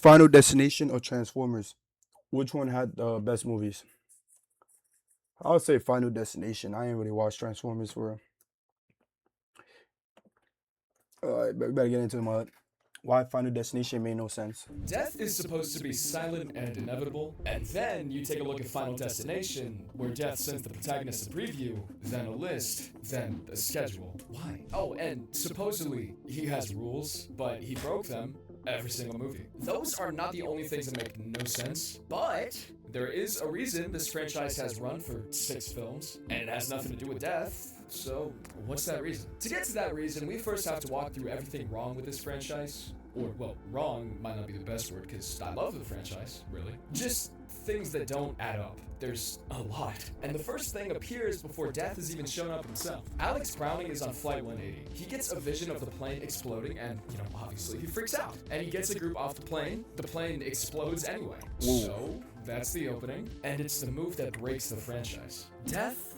Final Destination or Transformers? Which one had the best movies? I would say Final Destination. I ain't really watched Transformers for. Better get into my why Final Destination made no sense. Death is supposed to be silent and inevitable, and then you take a look at Final Destination, where Death sends the protagonist a preview, then a list, then a schedule. Why? Oh, and supposedly he has rules, but he broke them every single movie. Those are not the only things that make no sense, but there is a reason this franchise has run for 6 films, and it has nothing to do with death. So, what's that reason? To get to that reason, we first have to walk through everything wrong with this franchise. Or, well, wrong might not be the best word, because I love the franchise, really. Just things that don't add up. There's a lot. And the first thing appears before Death has even shown up himself. Alex Browning is on Flight 180. He gets a vision of the plane exploding, and, obviously he freaks out. And he gets a group off the plane explodes anyway. Whoa. So, that's the opening, and it's the move that breaks the franchise. Death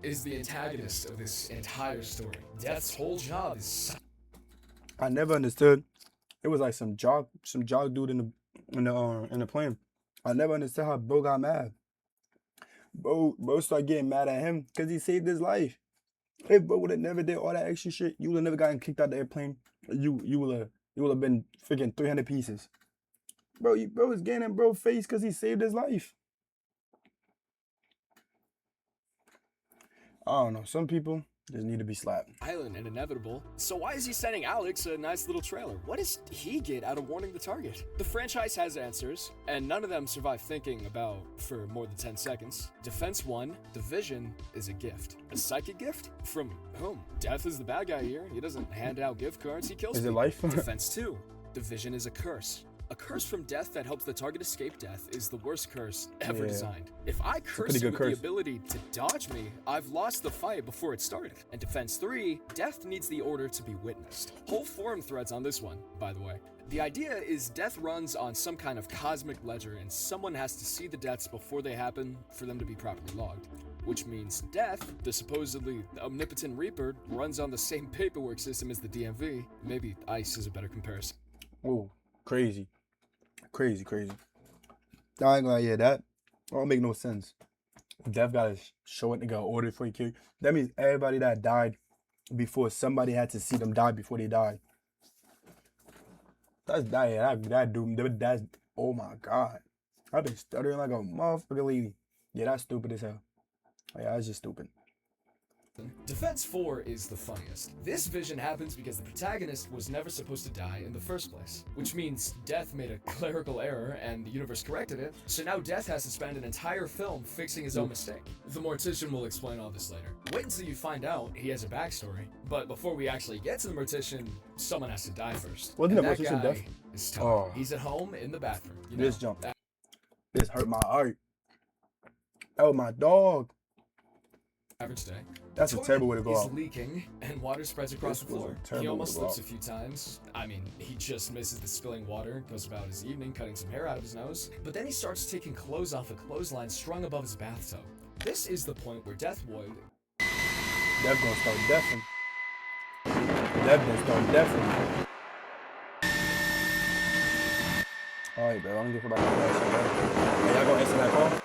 is the antagonist of this entire story. Death's whole job is I never understood. It was like some jog dude in the plane. I never understood how bro got mad. Bro started getting mad at him because he saved his life. If bro would have never did all that extra shit, you would have never gotten kicked out the airplane. You would have been freaking 300 pieces. Bro was getting in bro's face because he saved his life. I don't know. Some people just need to be slapped. silent and inevitable. So why is he sending Alex a nice little trailer? What does he get out of warning the target? The franchise has answers, and none of them survive thinking about for more than 10 seconds. Defense 1, the vision is a gift. A psychic gift? From whom? Death is the bad guy here. He doesn't hand out gift cards, he kills Is it people. life? Defense 2, the vision is a curse. A curse from death that helps the target escape death is the worst curse ever Yeah. designed. If I curse pretty you good with curse. the ability to dodge me, I've lost the fight before it started. And defense 3, death needs the order to be witnessed. Whole forum threads on this one, by the way. The idea is death runs on some kind of cosmic ledger and someone has to see the deaths before they happen for them to be properly logged. Which means death, the supposedly omnipotent reaper, runs on the same paperwork system as the DMV. Maybe ICE is a better comparison. Oh, crazy. Crazy. I ain't gonna yeah, that don't make no sense. Death gotta show it, nigga, order for you kill. That means everybody that died before somebody had to see them die before they died. That's that dude. That's oh my god. I've been stuttering like a motherfucker lady. Yeah, that's stupid as hell. Yeah, that's just stupid. Defense 4 is the funniest. This vision happens because the protagonist was never supposed to die in the first place, which means Death made a clerical error and the universe corrected it, so now Death has to spend an entire film fixing his own mistake. The Mortician will explain all this later. Wait until you find out he has a backstory, but before we actually get to the Mortician, someone has to die first. Wasn't And the that Mortician guy Death? is Tom. Oh. He's at home in the bathroom. This jump. This hurt my heart. Oh, my dog. Average day. That's a Toilet terrible way to go is out. leaking and water spreads across This the was a floor. terrible He way almost to go slips a out. few times. I mean, he just misses the spilling water, goes about his evening cutting some hair out of his nose, but then he starts taking clothes off a clothesline strung above his bathtub. This is the point where Death would Death gonna start deafing. Death gonna start deafing. Alright, bro. I'm gonna get about that shit, bro. Hey, y'all gonna answer that call?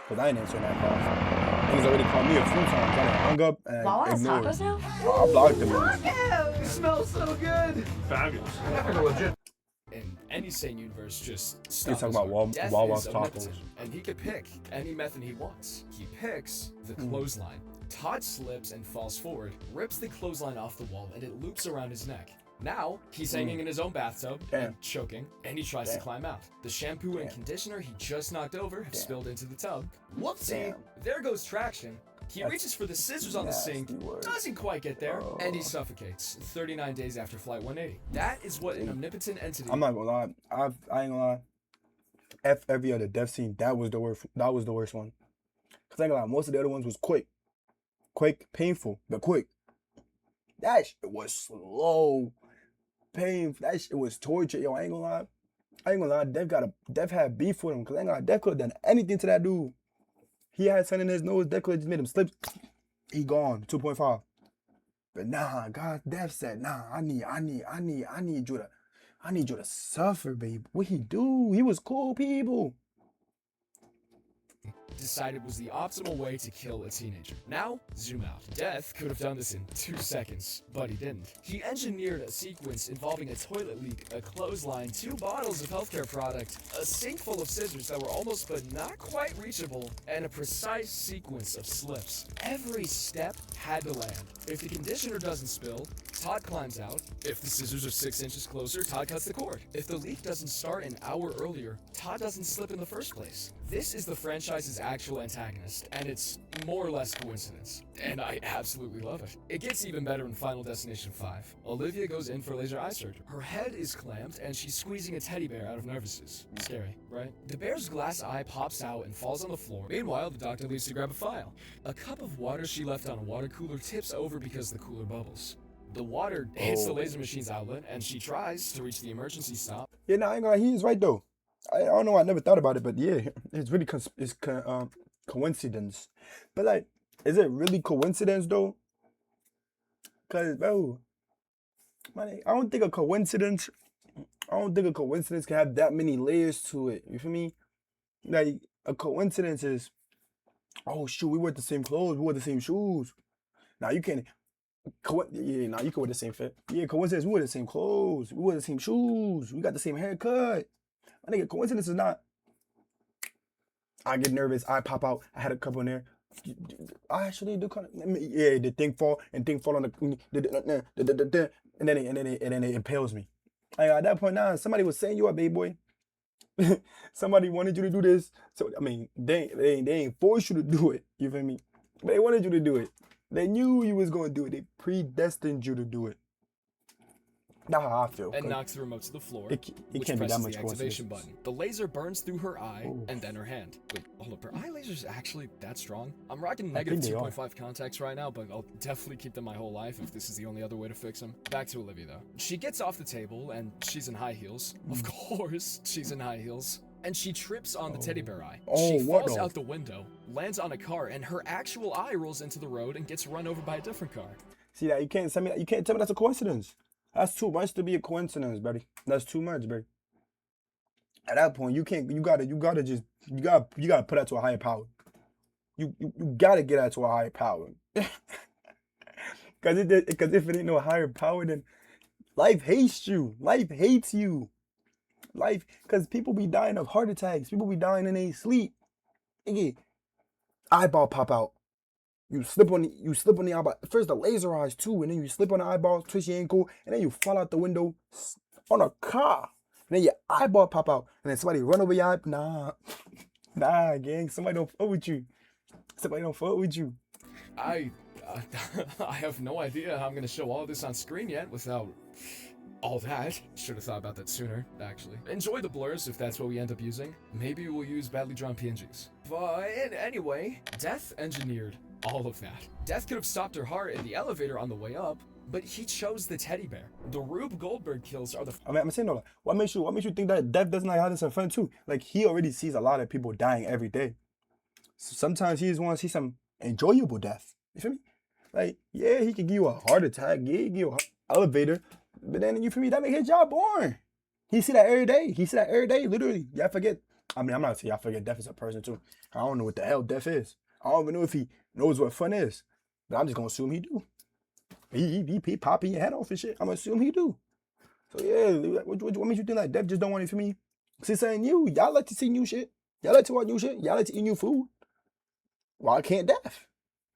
Cause I ain't answering that call. Niggas already called me a few times. I done hung up and Wawa has ignored. tacos now? I blocked them. It smells so good. Fabulous. in any sane universe just He's stop talking his about heart. Death Wawa's is tacos. omnipotent, and he could pick any method he wants. He picks the clothesline. Todd slips and falls forward, rips the clothesline off the wall, and it loops around his neck. Now, he's hanging in his own bathtub Damn. and choking, and he tries to Damn. climb out. The shampoo and Damn. conditioner he just knocked over have Damn. spilled into the tub. Whoopsie! Damn. There goes traction. He That's reaches for the scissors on the sink, nasty word. doesn't quite get there, and he Oh. suffocates 39 days after Flight 180. That is what an omnipotent entity... I'm not gonna lie. I ain't gonna lie. F every other death scene. That was the worst. That was the worst one. Cause I ain't gonna lie. Most of the other ones was quick, painful, but quick. That shit was slow, painful. That shit was torture. Yo, I ain't gonna lie. Death had beef with him. Cause I ain't gonna lie. Death could have done anything to that dude. He had something in his nose. Death could have just made him slip. He gone. 2.5. But nah, God, Death said, nah. I need you to. I need you to suffer, babe. What he do? He was cool people. Decided was the optimal way to kill a teenager. Now, zoom out. Death could have done this in 2 seconds, but he didn't. He engineered a sequence involving a toilet leak, a clothesline, 2 bottles of healthcare product, a sink full of scissors that were almost but not quite reachable, and a precise sequence of slips. Every step had to land. If the conditioner doesn't spill, Todd climbs out. If the scissors are 6 inches closer, Todd cuts the cord. If the leak doesn't start an hour earlier, Todd doesn't slip in the first place. This is the franchise's actual antagonist, and it's more or less coincidence. And I absolutely love it. It gets even better in Final Destination 5. Olivia goes in for laser eye surgery. Her head is clamped, and she's squeezing a teddy bear out of nervousness. Scary, right? The bear's glass eye pops out and falls on the floor. Meanwhile, the doctor leaves to grab a file. A cup of water she left on a water cooler tips over because the cooler bubbles. The water hits the laser machine's outlet, and she tries to reach the emergency stop. Yeah, nah, I ain't gonna. He is right though. I don't know. I never thought about it, but yeah, it's really coincidence. But like, is it really coincidence though? Cause bro, man, I don't think a coincidence. I don't think a coincidence can have that many layers to it. You feel me? Like a coincidence is, oh shoot, we wear the same clothes, we wear the same shoes. Now you can't. Yeah, nah, you can wear the same fit. Yeah, coincidence, we wear the same clothes, we wear the same shoes, we got the same haircut. I think a coincidence is not. I get nervous, I pop out, I had a couple in there. I actually do kind of, yeah, the thing fall on the, and then it impales me. Like at that point, nah, somebody was saying you a baby boy. Somebody wanted you to do this. So I mean, they ain't forced you to do it. You feel me? But they wanted you to do it. They knew you was gonna do it. They predestined you to do it. That's how I feel. And knocks the remote to the floor, It which can't be that presses much the activation coincidence. button. The laser burns through her eye Ooh. and then her hand. Wait, hold up. Her eye laser's actually that strong? I'm rocking I negative think they are. 2.5 contacts right now, but I'll definitely keep them my whole life if this is the only other way to fix them. Back to Olivia, though. She gets off the table, and she's in high heels. Of course, she's in high heels. And she trips on the teddy bear eye. Oh, She what falls the- out the window, lands on a car, and her actual eye rolls into the road and gets run over by a different car. See that? You can't tell me that. You can't tell me that's a coincidence. That's too much to be a coincidence, buddy. That's too much, buddy. At that point, you can't. You gotta put that to a higher power. You gotta get that to a higher power. Cause if it ain't no higher power, then life hates you. Life hates you. Life, cause people be dying of heart attacks. People be dying in their sleep. Nigga, eyeball pop out. You slip on the eyeball. First the laser eyes too, and then you slip on the eyeball, twist your ankle, and then you fall out the window on a car. And then your eyeball pop out, and then somebody run over your eye. Nah, gang. Somebody don't fuck with you. I have no idea how I'm gonna show all this on screen yet without all that. Should have thought about that sooner, actually. Enjoy the blurs if that's what we end up using. Maybe we'll use badly drawn PNGs. But anyway, Death engineered all of that. Death could have stopped her heart in the elevator on the way up, but he chose the teddy bear. The Rube Goldberg kills are the I mean, I'm saying though, what makes you think that Death doesn't like how this in fun too? Like he already sees a lot of people dying every day. So sometimes he just want to see some enjoyable death. You feel me? Like, yeah, he can give you a heart attack, yeah, he can give you an elevator, but then you feel me, that make his job boring. He see that every day. Literally. Y'all forget. I mean, I'm not saying y'all forget Death is a person too. I don't know what the hell Death is. I don't even know if he knows what fun is. But I'm just gonna assume he do. He popping your head off and shit. I'm gonna assume he do. So yeah, what makes you think like Death just don't want it for me? See something new. Y'all like to see new shit. Y'all like to watch new shit. Y'all like to eat new food. Why can't Death?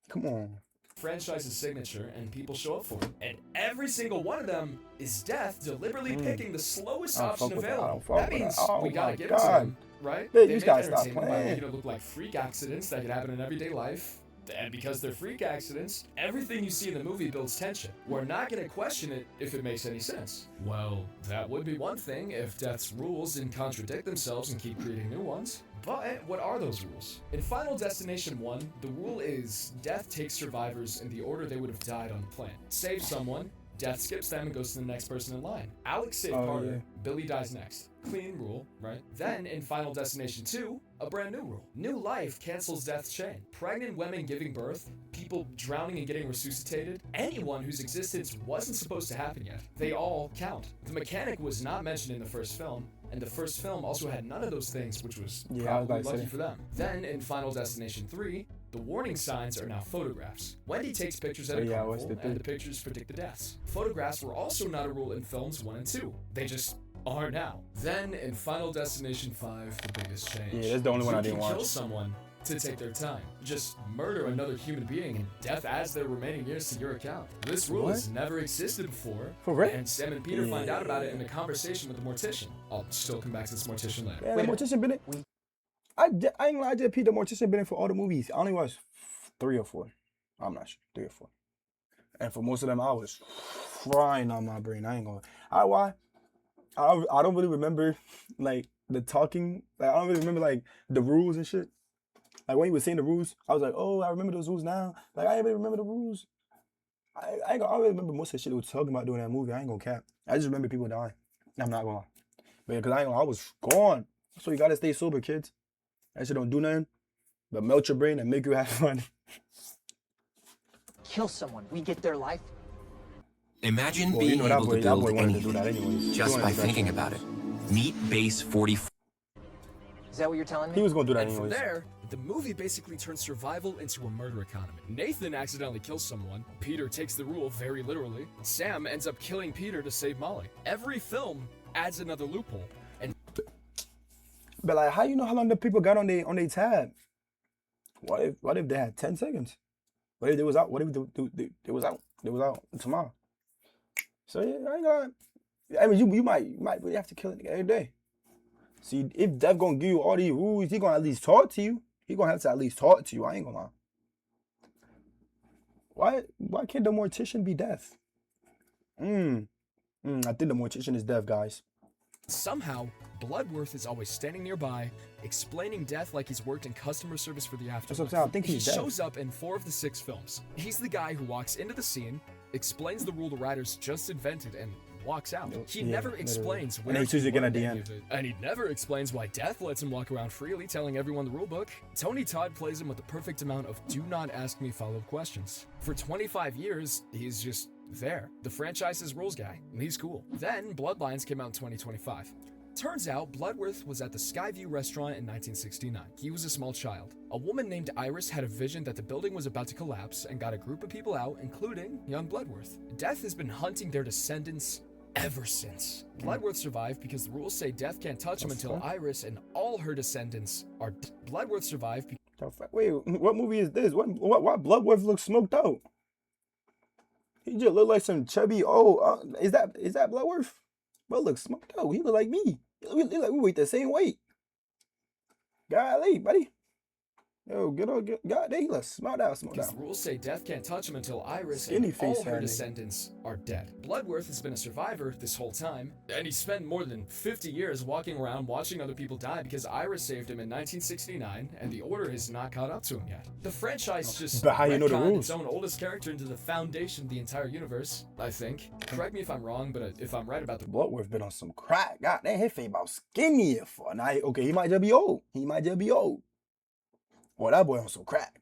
Come on. franchise's signature, and people show up for it. And every single one of them is Death deliberately picking the slowest I don't option fuck with that. I available. don't fuck That with means that. Oh we gotta my give it to God. them, right? Yeah, you They just make gotta stop entertainment by playing. making it look like freak accidents that could happen in everyday life. And because they're freak accidents, everything you see in the movie builds tension. We're not gonna question it if it makes any sense. Well, that would be one thing if Death's rules didn't contradict themselves and keep creating new ones. But what are those rules? In Final Destination 1, the rule is Death takes survivors in the order they would have died on the planet. Save someone, Death skips them and goes to the next person in line. Alex saved Oh, Carter. yeah. Billy dies next. Clean rule, right? Then, in Final Destination 2, a brand new rule. New life cancels death's chain. Pregnant women giving birth, people drowning and getting resuscitated, anyone whose existence wasn't supposed to happen yet. They all count. The mechanic was not mentioned in the first film, and the first film also had none of those things, which was Yeah, I was probably about to lucky say. for them. Then, in Final Destination 3, the warning signs are now photographs. Wendy takes pictures at a Yeah, what's carnival, the and the pictures predict the deaths. Photographs were also not a rule in films 1 and 2. They just are now. Then, in Final Destination 5, the biggest change. Yeah, that's the only one I You didn't can kill watch. someone to take their time. Just murder another human being, and death adds their remaining years to your account. This rule What? has never existed before. For real? And Sam and Peter find out about it in a conversation with the mortician. I'll still come back to this mortician later. Yeah, the mortician been in. I ain't gonna lie, I just peeped the mortician been in for all the movies. I only watched 3 or 4. I'm not sure, 3 or 4. And for most of them, I was frying on my brain. I ain't gonna. I don't really remember like the talking. Like I don't really remember like the rules and shit. Like when he was saying the rules, I was like, oh, I remember those rules now. Like I ain't really remember the rules. I ain't gonna, I really remember most of the shit they was talking about doing that movie. I ain't gonna cap. I just remember people dying. I'm not gonna lie. But yeah, cause I ain't gonna, I was gone. So you gotta stay sober, kids. That shit don't do nothing but melt your brain and make you have fun. Kill someone, we get their life. Imagine Well, being you know that able boy, to that build boy wanted to do that anything anyways. He just wanted by to do that thinking shit. about it. Meet Base 44. Is that what you're telling me? He was gonna do that And from anyways. there, the movie basically turns survival into a murder economy. Nathan accidentally kills someone. Peter takes the rule very literally. Sam ends up killing Peter to save Molly. Every film adds another loophole. And But like, how you know how long the people got on their tab? What if they had 10 seconds? What if they was out? What if they was out? They was out tomorrow. So yeah, I ain't gonna. I mean, you might really have to kill a nigga every day. See, if Dev gonna give you all these rules, he gonna at least talk to you. He gonna have to at least talk to you. I ain't gonna lie. Why can't the mortician be Dev? I think the mortician is Dev, guys. somehow, Bloodworth is always standing nearby, explaining death like he's worked in customer service for the afterlife. That's what I'm saying. I think He he's dead. shows up in 4 of the 6 films. He's the guy who walks into the scene, explains the rule the writers just invented, and walks out. He Yeah, never literally. explains And where he he chooses again at learned the any end. of it. And he never explains why death lets him walk around freely, telling everyone the rulebook. Tony Todd plays him with the perfect amount of do not ask me follow-up questions. For 25 years, he's just there. The franchise's rules guy, and he's cool. Then, Bloodlines came out in 2025. Turns out, Bloodworth was at the Skyview restaurant in 1969. He was a small child. A woman named Iris had a vision that the building was about to collapse and got a group of people out, including young Bloodworth. Death has been hunting their descendants ever since. Bloodworth survived because the rules say Death can't touch him until Iris and all her descendants are dead. Bloodworth survived Wait, what movie is this? Why Bloodworth looks smoked out? He just look like some chubby. Is that Bloodworth? Bro, look smoked out. He look like me. We weight the same weight. Golly, buddy. Yo, God, he look smoked out. because the rules say Death can't touch him until Iris Skinny and face all her had it. descendants are dead. Bloodworth has been a survivor this whole time, and he spent more than 50 years walking around watching other people die because Iris saved him in 1969, and the Order has not caught up to him yet. The franchise just But how you know the retconned rules? its own oldest character into the foundation of the entire universe, I think. Correct me if I'm wrong, but if I'm right about the Bloodworth been on some crack. God damn, his face about skinny for now. Okay, he might just be old. Boy, that boy on some crack.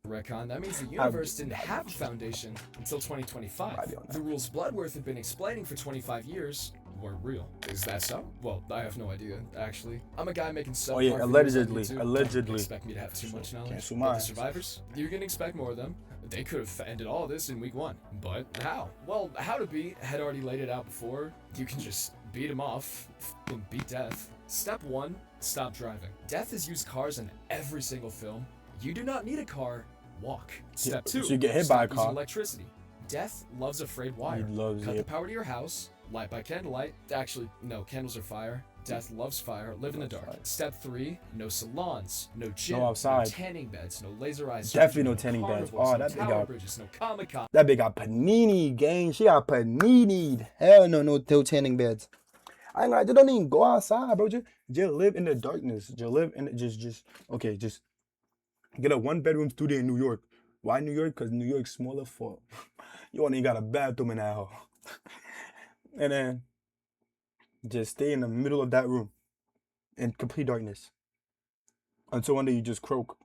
retcon, that means the universe didn't have a foundation until 2025. The rules Bloodworth had been explaining for 25 years were real. Is that so? Well, I have no idea, actually. I'm a guy making subpar yeah, videos on allegedly, YouTube. allegedly. Don't expect me to have too much knowledge. Can't sue But mine. the survivors, you can expect more of them. They could have ended all of this in week 1. But how? Well, How to Beat had already laid it out before. You can just beat him off and beat death. Step 1, stop driving. Death has used cars in every single film. You do not need a car, walk. Step 2, so you get hit by a stop using car. electricity. Death loves a frayed wire. He loves Cut it. the power to your house, light by candlelight. Actually, no, candles are fire. Death loves fire, live in the dark. Step 3, no salons, no gym, outside. no tanning beds, no laser eyes. Definitely no surgery, tanning beds. carnivals, Oh, no that big tower guy. bridges, no Comic-Con. That bitch got panini, gang. She got panini. Hell no tanning beds. I ain't gonna, just don't even go outside, bro. Just live in the darkness. Just live in just get a 1-bedroom studio in New York. Why New York? Because New York's smaller for You only got a bathroom in that hole. And then just stay in the middle of that room in complete darkness until one day you just croak.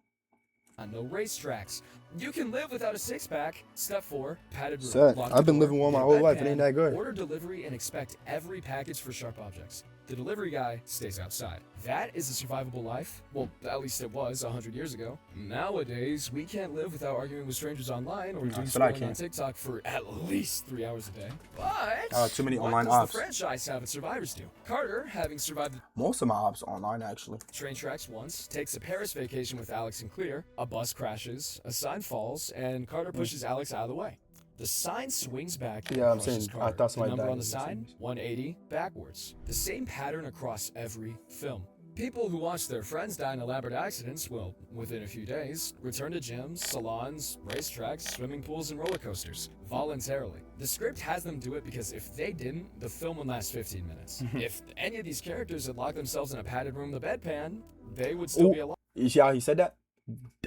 On no racetracks. You can live without a six-pack. Step 4, padded room. Son, Lock I've the been door, living one my get a whole life. It bedpan, ain't that good. Order delivery and expect every package for sharp objects. The delivery guy stays outside. That is a survivable life. Well, at least it was 100 years ago. Nowadays, we can't live without arguing with strangers online or doing but I scrolling on can. TikTok for at least 3 hours a day. But Too many what online does ops. the franchise have its survivors do? Carter, having survived the Most of my ops are online, actually. train tracks once, takes a Paris vacation with Alex and Clear, a bus crashes, a sign falls, and Carter pushes Alex out of the way. The sign swings back and Yeah, I'm crushes saying, I Carter. thought somebody the number died on the in the sign, series. 180, backwards. The same pattern across every film. People who watch their friends die in elaborate accidents will, within a few days, return to gyms, salons, racetracks, swimming pools, and roller coasters, voluntarily. The script has them do it because if they didn't, the film would last 15 minutes. If any of these characters had locked themselves in a padded room, the bedpan, they would still be alive. You see how he said that?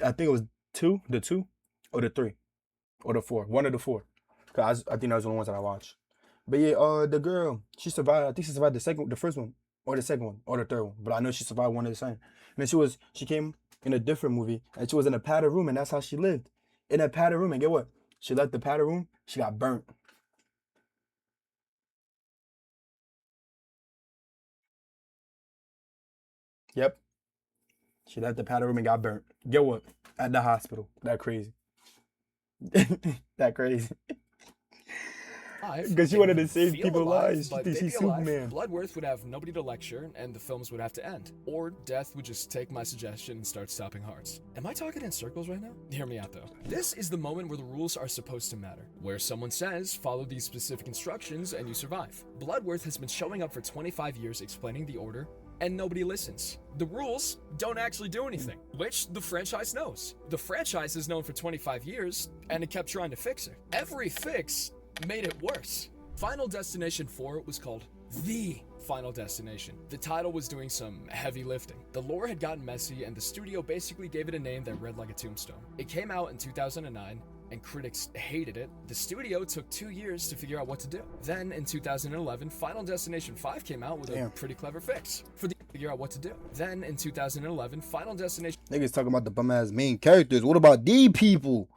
I think it was the two, or the 3, or the 4. One of the 4. Cause I think that was the ones that I watched. But yeah, the girl, she survived. I think she survived the first one, or the second one, or the third one. But I know she survived one of the same. And then she came in a different movie, and she was in a padded room, and that's how she lived. In a padded room, and get what? She left the padded room. She got burnt. Yep. She left the padded room and got burnt. Get what? At the hospital. That crazy. That crazy. Because she wanted to save Feel people's alive, lives. She but thinks they'd she's be alive. Superman. Bloodworth would have nobody to lecture, and the films would have to end. Or Death would just take my suggestion and start stopping hearts. Am I talking in circles right now? Hear me out though. This is the moment where the rules are supposed to matter. Where someone says, follow these specific instructions and you survive. Bloodworth has been showing up for 25 years explaining the order, and nobody listens. The rules don't actually do anything, which the franchise knows. The franchise is known for 25 years, and it kept trying to fix it. Every fix made it worse. Final Destination 4 was called The Final Destination. The title was doing some heavy lifting. The lore had gotten messy, and the studio basically gave it a name that read like a tombstone. It came out in 2009, and critics hated it. The studio took 2 years to figure out what to do. Then, in 2011, Final Destination 5 came out with a pretty clever fix for the figure out what to do. Then, in 2011, Final Destination Niggas talking about the bum ass main characters. What about these people?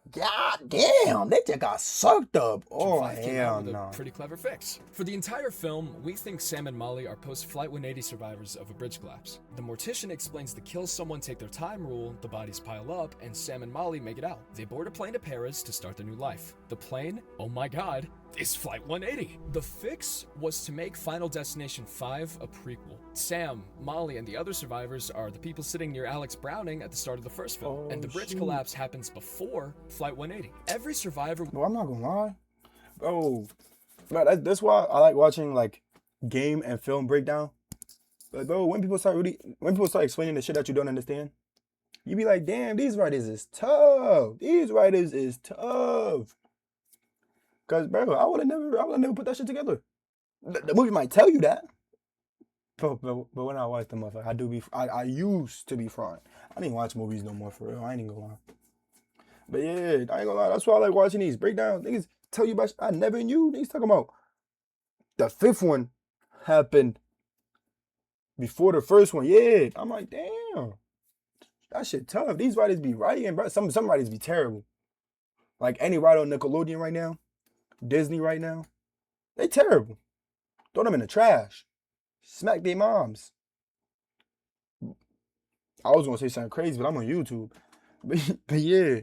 God damn, they just got sucked up. Oh, 5 came out hell with a no. pretty clever fix. For the entire film, we think Sam and Molly are post-Flight 180 survivors of a bridge collapse. The mortician explains the kill someone take their time rule, the bodies pile up, and Sam and Molly make it out. They board a plane to Paris to start their new life. The plane, oh my god, is Flight 180. The fix was to make Final Destination 5 a prequel. Sam, Molly, and the other survivors are the people sitting near Alex Browning at the start of the first film, and the bridge collapse happens before Flight 180. Every survivor. Bro, I'm not gonna lie. Bro, that's why I like watching like game and film breakdown. Like, bro, when people start explaining the shit that you don't understand, you be like, damn, these writers is tough. These writers is tough. Cause bro, I would have never put that shit together. The movie might tell you that. But when I watch the motherfucker, I used to be frying. I didn't watch movies no more for real. I ain't even gonna lie. But yeah, I ain't gonna lie. That's why I like watching these breakdowns. Niggas tell you about shit I never knew. Niggas talking about the 5th one happened before the first one. Yeah, I'm like, damn, that shit tough. These writers be writing, bro. Some writers be terrible. Like any writer on Nickelodeon right now, Disney right now, they terrible. Throw them in the trash. Smack their moms. I was gonna say something crazy, but I'm on YouTube. But yeah,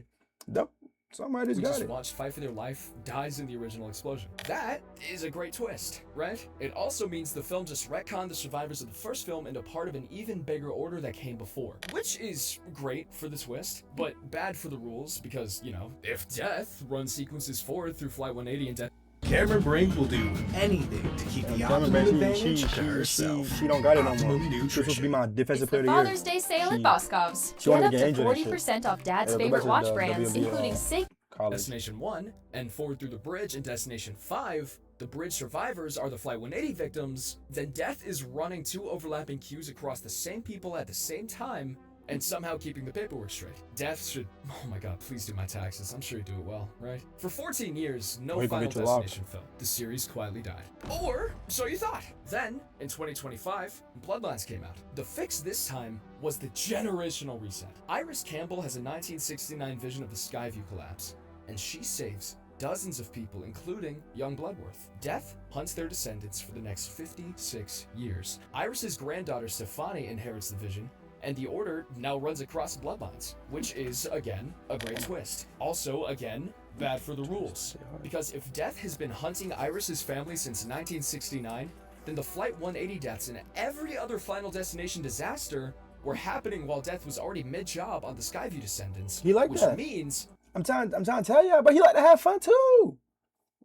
some writers We got just it. watched fight for their life dies in the original explosion. That is a great twist, right? It also means the film just retconned the survivors of the first film into part of an even bigger order that came before. Which is great for the twist, but bad for the rules because, you know, if Death runs sequences forward through Flight 180 and Death Cameron Brink will do anything to keep the Cameron optimal Brink, advantage to herself. she don't got it no more. Optimum She's supposed to be nutrition. my defensive It's player the of the year. Father's Day sale She- at Boscov's. she wanted Get up to to get injured and shit. 40% off Dad's Yeah, favorite the watch best of the brands, WNBA, including Seiko. College. Destination 1 and Forward Through the Bridge in Destination 5, the bridge survivors are the Flight 180 victims, then Death is running 2 overlapping queues across the same people at the same time and somehow keeping the paperwork straight. Death should, oh my god, please do my taxes. I'm sure you do it well, right? For 14 years, no Or you gonna Final get you locked. Destination film. The series quietly died. Or, so you thought. Then, in 2025, Bloodlines came out. The fix this time was the generational reset. Iris Campbell has a 1969 vision of the Skyview collapse, and she saves dozens of people, including young Bloodworth. Death hunts their descendants for the next 56 years. Iris's granddaughter Stefani inherits the vision, and the Order now runs across bloodlines, which is, again, a great twist. Also, again, bad for the rules. Because if Death has been hunting Iris's family since 1969, then the Flight 180 deaths and every other Final Destination disaster were happening while Death was already mid-job on the Skyview descendants. He like which that. means I'm trying to tell y'all, but he like to have fun too.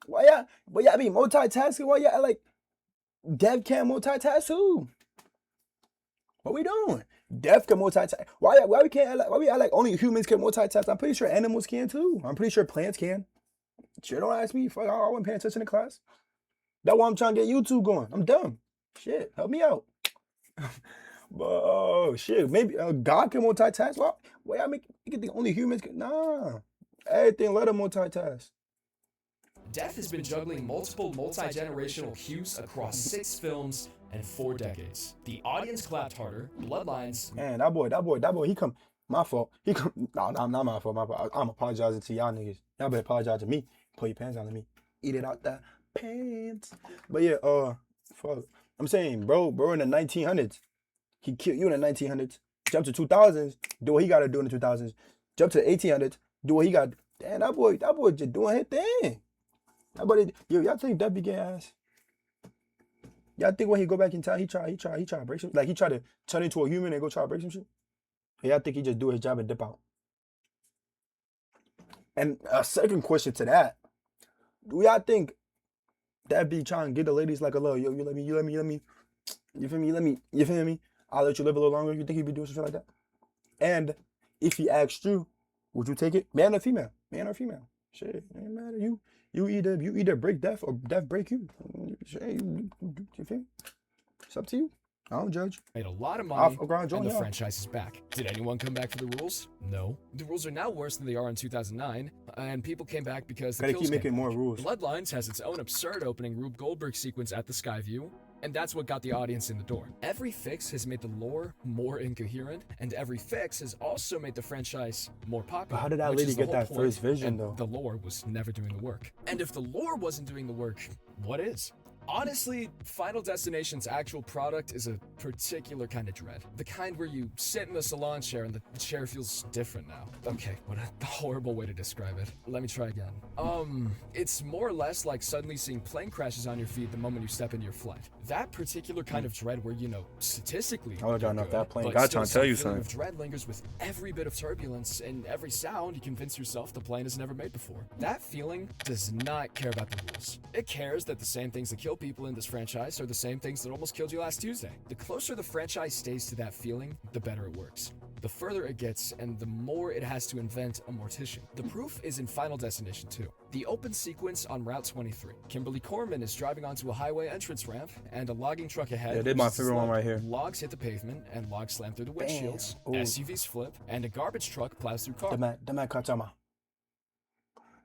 Why y'all be multitasking? Why y'all like Dev can't multitask too? What we doing? Dev can multitask. Why we can't act like, why we act like only humans can multitask? I'm pretty sure animals can too. I'm pretty sure plants can. Sure, don't ask me. Fuck, I wasn't paying attention in class. That's why I'm trying to get YouTube going. I'm dumb. Shit, help me out. But oh shit, maybe God can multitask. Why y'all make it the only humans can? Nah. Everything let them multitask. Death has been juggling multiple multi-generational cues across 6 films and 4 decades. The audience clapped harder. Bloodlines. Man, that boy, he come. My fault. He come. No, not my fault. My fault. I'm apologizing to y'all niggas. Y'all better apologize to me. Pull your pants down to me. Eat it out the pants. But yeah, fuck. I'm saying, bro, in the 1900s, he killed you in the 1900s. Jump to 2000s, do what he gotta do in the 2000s. Jump to the 1800s, do what he got. Damn, that boy just doing his thing. That boy, y'all think Death be getting ass? Y'all think when he go back in time, he try to break some, like he try to turn into a human and go try to break some shit? Or y'all think he just do his job and dip out? And a second question to that, do y'all think that be trying to get the ladies like a little, yo, you let me, you feel me? I'll let you live a little longer. You think he'd be doing something like that? And if he asked you, would you take it? Man or female? Man or female? Shit, it ain't matter. You either break Death or Death break you. Shit, you feel me? It's up to you. I don't judge. Made a lot of money, Ground and the Joint, yeah. franchise is back. Did anyone come back for the rules? No. The rules are now worse than they are in 2009, and people came back because the Gotta kills keep came making more back. rules. Bloodlines has its own absurd opening Rube Goldberg sequence at the Skyview, and that's what got the audience in the door. Every fix has made the lore more incoherent, and every fix has also made the franchise more popular. But how did that which lady is the get whole that point, first vision, and though? The lore was never doing the work. And if the lore wasn't doing the work, what is? Honestly, Final Destination's actual product is a particular kind of dread. The kind where you sit in the salon chair and the chair feels different now. Okay, what a horrible way to describe it. Let me try again. It's more or less like suddenly seeing plane crashes on your feet the moment you step into your flight. That particular kind of dread where, statistically, I don't know if that plane but got still trying to tell you some feeling something. of dread lingers with every bit of turbulence and every sound. You convince yourself the plane has never made before. That feeling does not care about the rules. It cares that the same things that kill people in this franchise are the same things that almost killed you last Tuesday. The closer the franchise stays to that feeling, the better it works. The further it gets, and the more it has to invent a mortician. The proof is in Final Destination 2. The open sequence on Route 23. Kimberly Corman is driving onto a highway entrance ramp, and a logging truck ahead. Yeah, they my pushes favorite one slug. right here. Logs hit the pavement, and logs slam through the windshields. Ooh. SUVs flip, and a garbage truck plows through cars. The man caught y'all.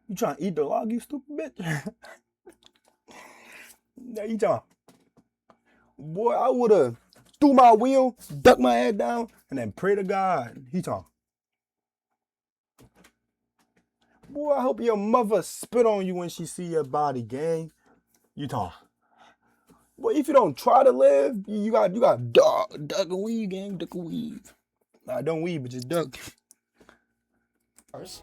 You trying to eat the log, you stupid bitch? Yeah, you talking? Boy, I would have threw my wheel, ducked my head down, and then pray to God. He talking. Boy, I hope your mother spit on you when she see your body, gang. You talking. Boy, if you don't try to live, you got duck and weave, gang, duck and weave. Nah, don't weave, but just duck.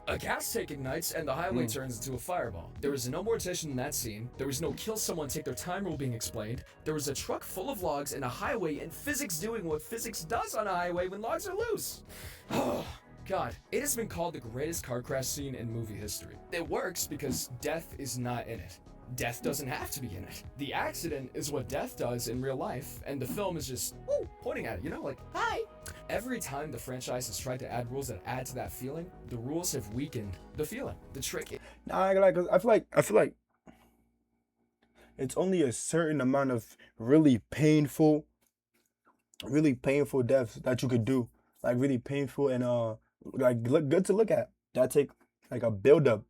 A gas tank ignites and the highway turns into a fireball. There was no mortician in that scene. There was no kill someone take their time rule being explained. There was a truck full of logs and a highway and physics doing what physics does on a highway when logs are loose. Oh, God. It has been called the greatest car crash scene in movie history. It works because Death is not in it. Death doesn't have to be in it. The accident is what Death does in real life, and the film is just pointing at it, like, hi. Every time the franchise has tried to add rules that add to that feeling, the rules have weakened the feeling. The trick is... Nah, I feel like it's only a certain amount of really painful deaths that you could do like really painful and like look good to look at. That take like a build up.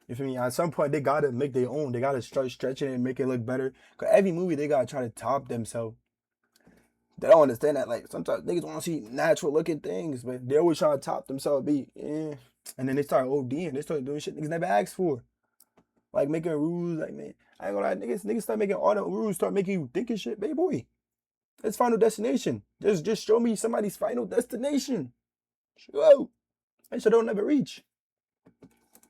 You feel me? At some point they gotta make their own. They gotta start stretching it and make it look better. Cause every movie they gotta try to top themselves. They don't understand that. Like sometimes niggas want to see natural looking things, but they always try to top themselves. And then they start ODing. They start doing shit niggas never asked for. Like making rules. Like man, I ain't gonna lie, niggas start making all the rules. Start making you think and shit, baby boy. It's Final Destination. Just show me somebody's final destination. Whoa. And so they'll never reach.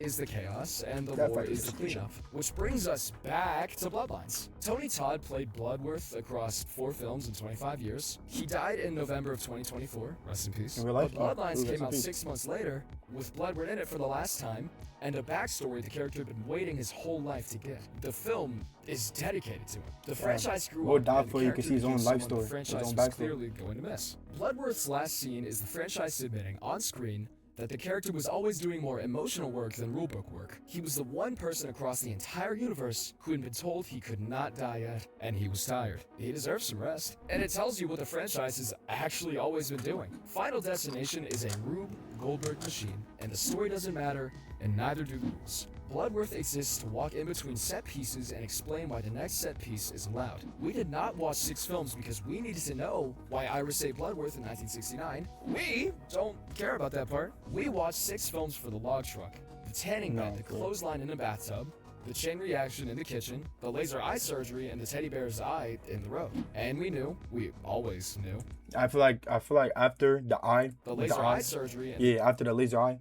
Is the chaos, and the That war fight is the is cleanup. Which brings us back to Bloodlines. Tony Todd played Bloodworth across 4 films in 25 years. He died in November of 2024. Rest in peace. In real life? But Oh, Bloodlines rest came in out peace. 6 months later, with Bloodworth in it for the last time, and a backstory the character had been waiting his whole life to get. The film is dedicated to him. The franchise grew We'll up, die and the for you. You can character see his own became life someone the story, his franchise own was backstory. clearly going to miss. Bloodworth's last scene is the franchise admitting on screen that the character was always doing more emotional work than rulebook work. He was the one person across the entire universe who had been told he could not die yet, and he was tired. He deserves some rest. And it tells you what the franchise has actually always been doing. Final Destination is a Rube Goldberg machine, and the story doesn't matter, and neither do the rules. Bloodworth exists to walk in between set pieces and explain why the next set piece is allowed. We did not watch 6 films because we needed to know why Iris saved Bloodworth in 1969. We don't care about that part. We watched 6 films for the log truck, the tanning bed, the clothesline in the bathtub, the chain reaction in the kitchen, the laser eye surgery, and the teddy bear's eye in the road. And we knew, we always knew, I feel like after the eye, the with laser the eye surgery and yeah, after the laser eye,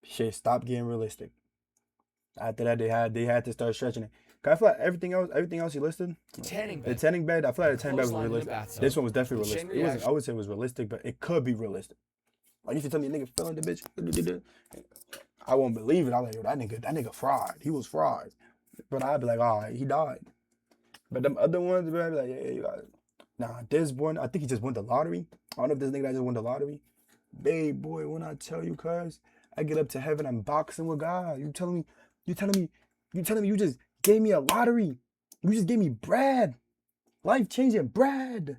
shit stopped getting realistic. After that, they had to start stretching it. 'Cause I feel like everything else he listed, the tanning the bed. tanning bed, I feel like the tanning bed was Clothesline in the realistic. bathtub, This one was definitely the chain realistic. It wasn't, reaction. I would say it was realistic, but it could be realistic. Like if you tell me a nigga fell in the bitch, I won't believe it. I'm like, yo, that nigga fried. He was fried. But I'd be like, all right, he died. But them other ones, bro, I'd be like, yeah, you got it. Nah, this one, I think he just won the lottery. I don't know if this nigga that just won the lottery. Babe, boy, when I tell you, cuz, I get up to heaven, I'm boxing with God. You telling me you just gave me a lottery. You just gave me bread. Life-changing bread.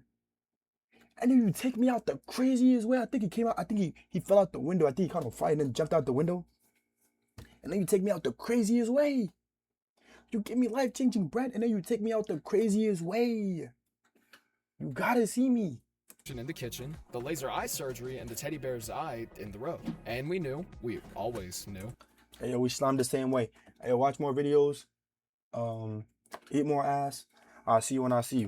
And then you take me out the craziest way. I think he fell out the window. I think he caught on fire and then jumped out the window. And then you take me out the craziest way. You give me life-changing bread and then you take me out the craziest way. You gotta see me. in the kitchen, the laser eye surgery, and the teddy bear's eye in the road. And we knew, we always knew. Hey, yo, we slimed the same way. Hey, yo, watch more videos. Eat more ass. I'll see you when I see you.